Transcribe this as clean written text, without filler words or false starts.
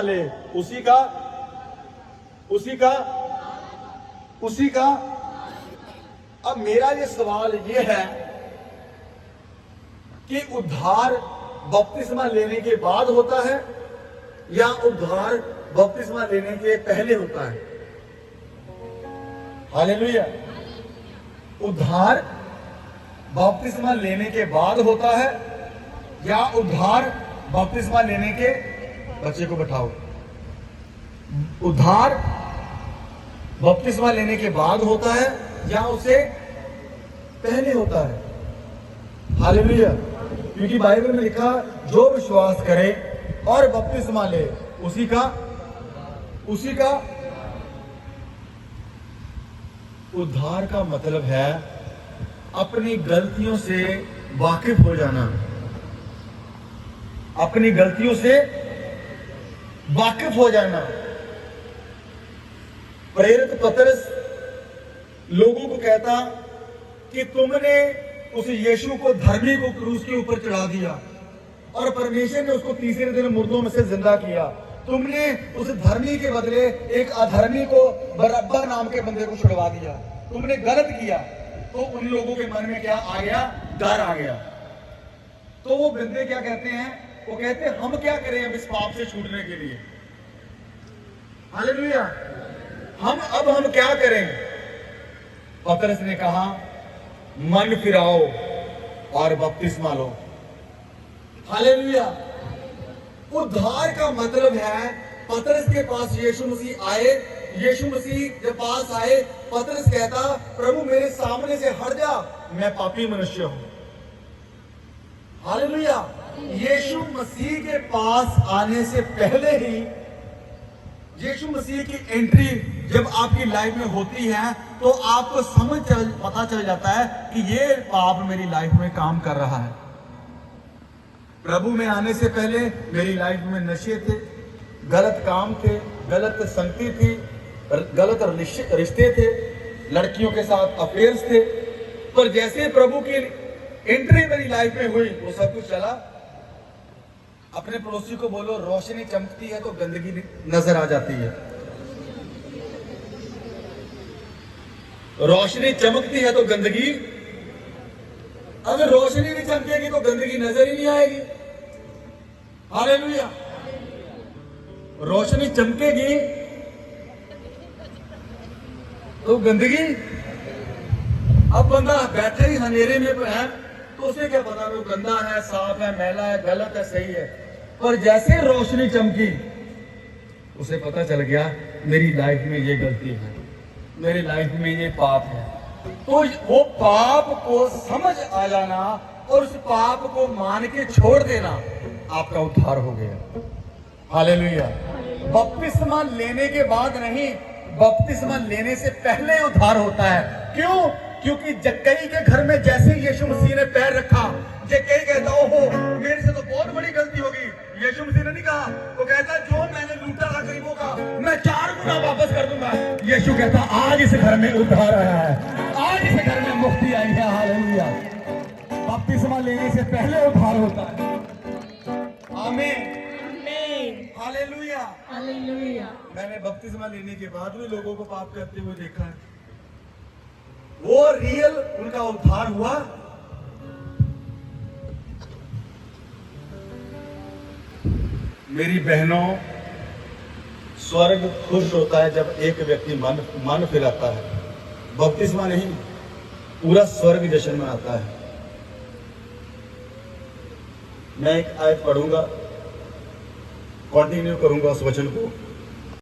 ले उसी का अब मेरा ये सवाल ये है कि उद्धार बपतिस्मा लेने के बाद होता है या उद्धार बपतिस्मा लेने के पहले होता है? हालेलुया। उद्धार बपतिस्मा लेने के बाद होता है या उद्धार बपतिस्मा लेने के, बच्चे को बैठाओ, उद्धार बपतिस्मा लेने के बाद होता है या उसे पहले होता है? हालेलुया। क्योंकि बाइबल में लिखा जो विश्वास करे और बपतिस्मा ले उसी का उद्धार का मतलब है अपनी गलतियों से वाकिफ हो जाना, अपनी गलतियों से वाकिफ हो जाना। प्रेरित पतरस लोगों को कहता कि तुमने उस यीशु को धर्मी को क्रूस के ऊपर चढ़ा दिया और परमेश्वर ने उसको तीसरे दिन मुर्दों में से जिंदा किया। तुमने उस धर्मी के बदले एक अधर्मी को, बरअब्बा नाम के बंदे को छुड़वा दिया। तुमने गलत किया। तो उन लोगों के मन में क्या आ गया? डर आ गया। तो वो बंदे क्या कहते हैं? वो कहते हैं हम क्या करें अब इस पाप से छूटने के लिए? हालेलुया। हम क्या करें? पतरस ने कहा मन फिराओ और बपतिस्मा लो। हालेलुया। उद्धार का मतलब है पतरस के पास यीशु मसीह आए, यीशु मसीह के पास आए, पतरस कहता प्रभु मेरे सामने से हट जा, मैं पापी मनुष्य हूं। हालेलुया। यीशु मसीह के पास आने से पहले ही यीशु मसीह की एंट्री जब आपकी लाइफ में होती है तो आपको पता चल जाता है कि ये पाप मेरी लाइफ में काम कर रहा है। प्रभु में आने से पहले मेरी लाइफ में नशे थे, गलत काम थे, गलत संगति थी, गलत रिश्ते थे, लड़कियों के साथ अफेयर्स थे। पर जैसे प्रभु की एंट्री मेरी लाइफ में हुई वो सब कुछ चला। अपने पड़ोसी को बोलो रोशनी चमकती है तो गंदगी नजर आ जाती है। रोशनी चमकती है तो गंदगी, अगर रोशनी नहीं चमकेगी तो गंदगी नजर ही नहीं आएगी। हालेलुया। रोशनी चमकेगी तो गंदगी, अब बंदा बैठे ही अंधेरे में है तो उसे क्या पता वो गंदा है, साफ है, मैला है, गलत है, सही है। पर जैसे रोशनी चमकी उसे पता चल गया मेरी लाइफ में ये गलती है, मेरी लाइफ में ये पाप है। तो वो पाप को समझ आ जाना और उस पाप को मान के छोड़ देना आपका उद्धार हो गया। हालेलुया। बपतिस्मा लेने के बाद नहीं, बपतिस्मा लेने से पहले उद्धार होता है। क्यों? क्योंकि जक्कई के घर में जैसे यीशु मसीह ने पैर रखा, जक्कई कहता ओहो मेरे से तो बहुत बड़ी गलती होगी। यीशु मसीह ने नहीं कहा, वो कहता जो मैंने लूटा था गरीबों का मैं 4 गुना वापस कर दूंगा। यीशु कहता आज इस घर में उद्धार आया है, आज इस घर में मुक्ति आई है। हालेलुया। बपतिस्मा लेने से पहले उद्धार होता है। आमीन। हालेलुया। हालेलुया। मैंने बपतिस्मा लेने के बाद भी लोगों को पाप करते हुए देखा है। वो रियल उनका उद्धार हुआ। मेरी बहनों, स्वर्ग खुश होता है जब एक व्यक्ति मन फिराता है। बपतिस्मा नहीं, पूरा स्वर्ग जश्न मनाता है। मैं एक आयत पढ़ूंगा, कंटिन्यू करूंगा उस वचन को।